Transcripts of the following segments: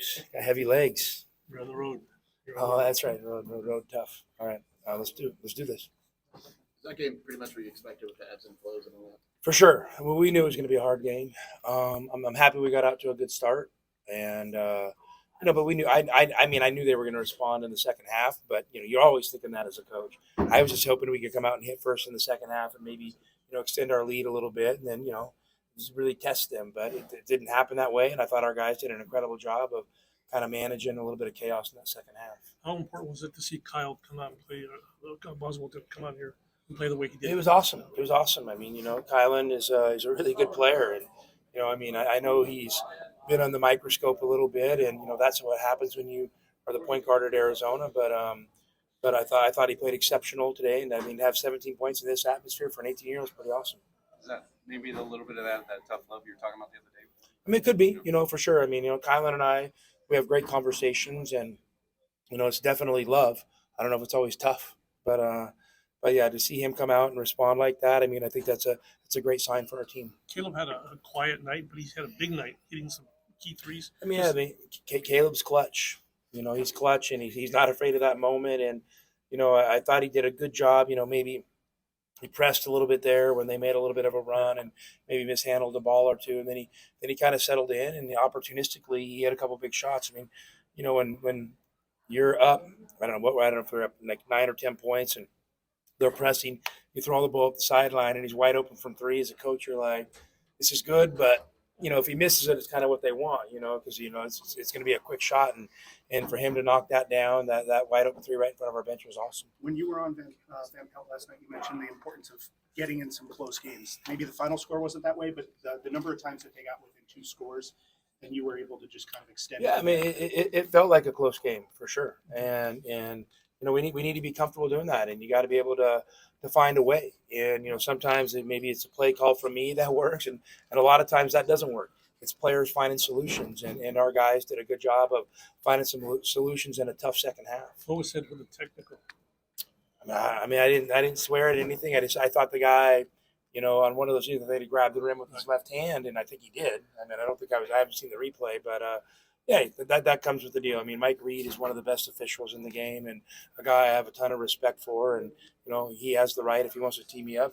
legs. Got heavy legs. You're on the road. Oh, that's right. Road tough. All right, let's do this. That game pretty much what you expected with the ebbs and flows and all that. For sure. Well, we knew it was going to be a hard game. I'm happy we got out to a good start, and but we knew. I mean, I knew they were going to respond in the second half. But you're always thinking that as a coach. I was just hoping we could come out and hit first in the second half, and maybe extend our lead a little bit, and then just really test them. But it didn't happen that way, and I thought our guys did an incredible job of kind of managing a little bit of chaos in that second half. How important was it to see Kyle come out and play? Boswell to come out here and play the way he did. It was awesome. It was awesome. I mean, Kylan is a really good player, and I know he's been on the microscope a little bit, and that's what happens when you are the point guard at Arizona. But I thought he played exceptional today, and I mean, to have 17 points in this atmosphere for an 18-year-old is pretty awesome. Is that maybe a little bit of that tough love you were talking about the other day? I mean, it could be, for sure. I mean, Kylan and I, we have great conversations, and it's definitely love. I don't know if it's always tough, but yeah, to see him come out and respond like that, I mean, I think that's a great sign for our team. Caleb had a quiet night, but he's had a big night, hitting some key threes. I mean, Caleb's clutch. He's clutch, and he's not afraid of that moment. And I thought he did a good job. Maybe he pressed a little bit there when they made a little bit of a run, and maybe mishandled the ball or two, and then he kind of settled in, and opportunistically he had a couple big shots. I mean, when you're up, I don't know if they're up like 9 or 10 points, and they're pressing, you throw the ball up the sideline, and he's wide open from three. As a coach, you're like, this is good, but if he misses it, it's kind of what they want, because it's going to be a quick shot, and for him to knock that down, that wide open three right in front of our bench was awesome. When you were on Van Pelt last night, you mentioned the importance of getting in some close games. Maybe the final score wasn't that way, but the number of times that they got within 2 scores, and you were able to just kind of extend. Yeah, I mean, it felt like a close game for sure, and we need to be comfortable doing that, and you got to be able to find a way. And sometimes maybe it's a play call from me that works, and a lot of times that doesn't work. It's players finding solutions, and our guys did a good job of finding some solutions in a tough second half. What was said for the technical? I mean, I didn't swear at anything. I thought the guy, on one of those things, they grabbed the rim with his left hand, and I think he did. I mean, I haven't seen the replay, but yeah, that comes with the deal. I mean, Mike Reed is one of the best officials in the game, and a guy I have a ton of respect for, and he has the right if he wants to tee me up.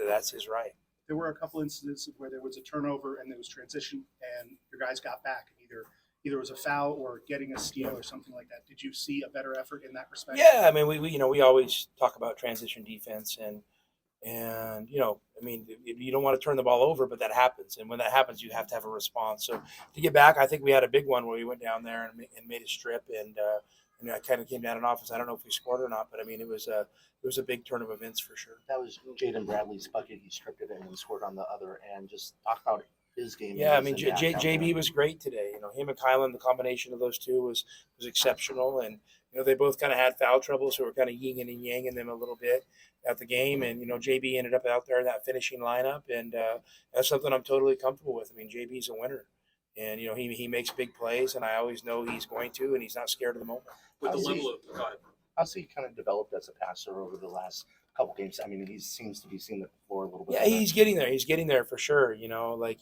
That's his right. There were a couple incidents where there was a turnover and there was transition, and your guys got back. Either it was a foul or getting a steal or something like that. Did you see a better effort in that respect? Yeah, I mean, we always talk about transition defense, and I mean, you don't want to turn the ball over, but that happens, and when that happens, you have to have a response. So to get back, I think we had a big one where we went down there and made a strip, and I kind of came down in offense. I don't know if we scored or not, but I mean, it was a big turn of events for sure. That was Jaden Bradley's bucket. He stripped it in and scored on the other end. Just talk about his game. Yeah, I mean, JB was great today. Him and Kylan, the combination of those two was exceptional, and they both kind of had foul trouble, so we're kind of yin and yanging them a little bit at the game. And JB ended up out there in that finishing lineup, and that's something I'm totally comfortable with. I mean, JB's a winner, and he makes big plays, and I always know he's going to, and he's not scared of the moment. With the level of God. How's he kind of developed as a passer over the last couple games? I mean, he seems to be seeing the floor a little bit. Yeah, he's getting there. He's getting there for sure. Like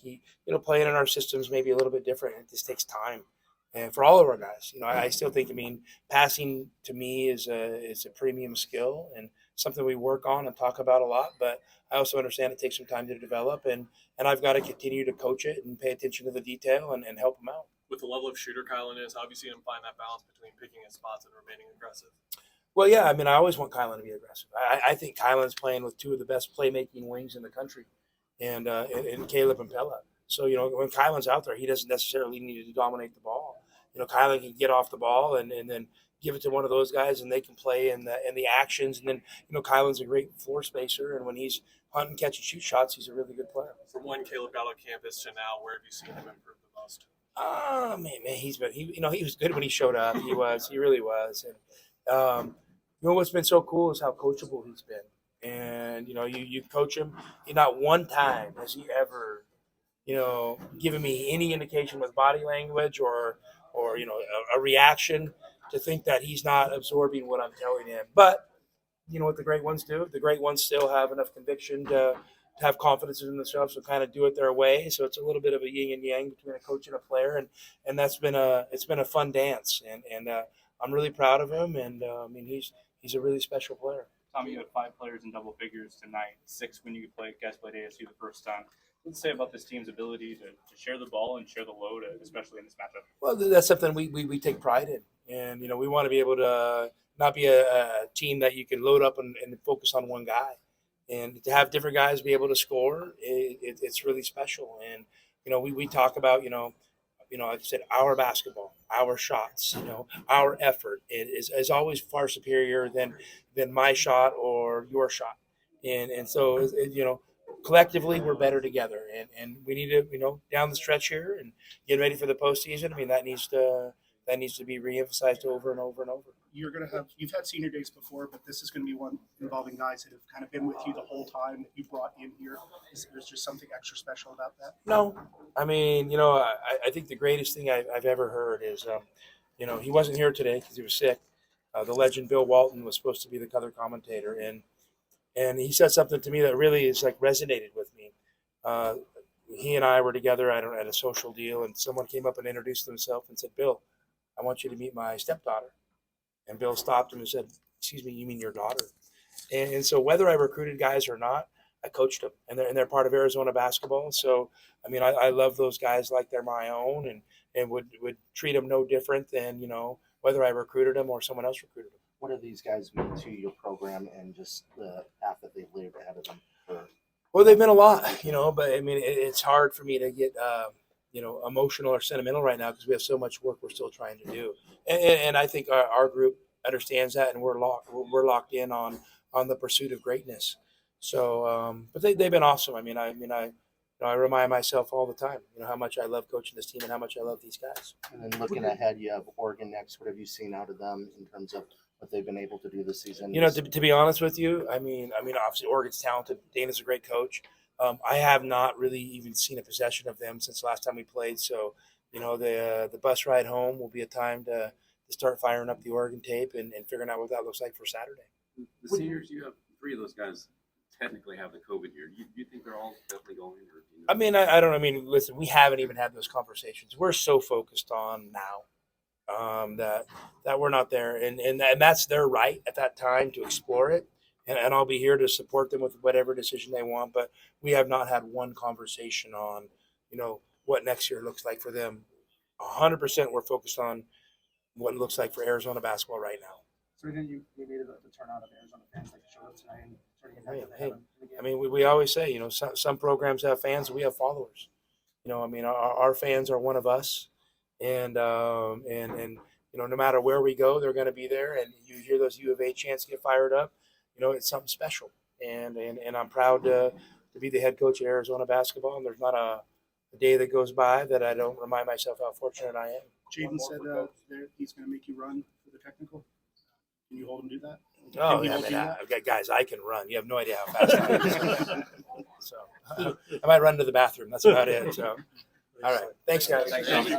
playing in our systems maybe a little bit different. It just takes time. And for all of our guys, I still think, passing to me is a premium skill and something we work on and talk about a lot. But I also understand it takes some time to develop, and I've got to continue to coach it and pay attention to the detail and help him out. With the level of shooter Kylan is, how have you seen him find that balance between picking his spots and remaining aggressive? Well, yeah, I mean, I always want Kylan to be aggressive. I think Kylan's playing with two of the best playmaking wings in the country, and Caleb and Pella. So, when Kylan's out there, he doesn't necessarily need to dominate the ball. Kylan can get off the ball and then give it to one of those guys, and they can play in the actions. And then, Kylan's a great floor spacer, and when he's hunting, catch, and shoot shots, he's a really good player. From when Caleb got on campus to now, where have you seen him improve the most? Man, he was good when he showed up. He really was. And what's been so cool is how coachable he's been. And you coach him. Not one time has he ever, given me any indication with body language or a reaction to think that he's not absorbing what I'm telling him. But what the great ones do? The great ones still have enough conviction to have confidence in themselves to kind of do it their way. So it's a little bit of a yin and yang between a coach and a player, and it's been a fun dance, and I'm really proud of him, and I mean he's a really special player. Tommy, you had 5 players in double figures tonight, 6 when you guys played ASU the first time. What to say about this team's ability to share the ball and share the load, especially in this matchup? Well, that's something we take pride in, and we want to be able to not be a team that you can load up and focus on one guy, and to have different guys be able to score, it's really special. And we talk about like I said, our basketball, our shots, our effort is always far superior than my shot or your shot, and so collectively we're better together, and we need to down the stretch here and get ready for the postseason. I mean that needs to be reemphasized over and over and over. You've had senior days before, but this is going to be one involving guys that have kind of been with you the whole time that you brought in here. There's just something extra special about that? No, I mean, I think the greatest thing I've ever heard is, he wasn't here today because he was sick. The legend Bill Walton was supposed to be the color commentator, and he said something to me that really is like resonated with me. He and I were together at a social deal, and someone came up and introduced himself and said, "Bill, I want you to meet my stepdaughter." And Bill stopped him and said, "Excuse me, you mean your daughter?" And so whether I recruited guys or not, I coached them, and they're part of Arizona basketball. So, I mean, I love those guys like they're my own, and would treat them no different than, whether I recruited them or someone else recruited them. What do these guys mean to your program and just the path that they've laid ahead of them? Well, they've been a lot, but I mean, it's hard for me to get, emotional or sentimental right now because we have so much work we're still trying to do. And I think our group understands that, and we're locked in on the pursuit of greatness. So, but they've been awesome. I remind myself all the time, how much I love coaching this team and how much I love these guys. And then looking ahead, you have Oregon next. What have you seen out of them in terms of what they've been able to do this season? To be honest with you, I mean, obviously Oregon's talented. Dana's a great coach. I have not really even seen a possession of them since the last time we played. So, the bus ride home will be a time to start firing up the Oregon tape and figuring out what that looks like for Saturday. The seniors, you have 3 of those guys technically have the COVID year. Do you think they're all definitely going? Or, I mean, I don't know. I mean, listen, we haven't even had those conversations. We're so focused on now that we're not there. And that's their right at that time to explore it. And I'll be here to support them with whatever decision they want. But we have not had one conversation on, what next year looks like for them. 100% we're focused on what it looks like for Arizona basketball right now. So then you made it the turnout of Arizona fans that showed up tonight and starting to get back to Hey, heaven. I mean, we always say, some programs have fans, we have followers. Our fans are one of us, and no matter where we go, they're going to be there. And you hear those U of A chants get fired up, it's something special. And I'm proud to be the head coach at Arizona basketball. And there's not a day that goes by that I don't remind myself how fortunate I am. Jaden said he's going to make you run for the technical. Can you hold him do that? Oh, Can he yeah, hold you man, that? guys, I can run. You have no idea how fast I am. So I might run to the bathroom. That's about it. So, all right. Thanks, guys. Thanks, Tommy.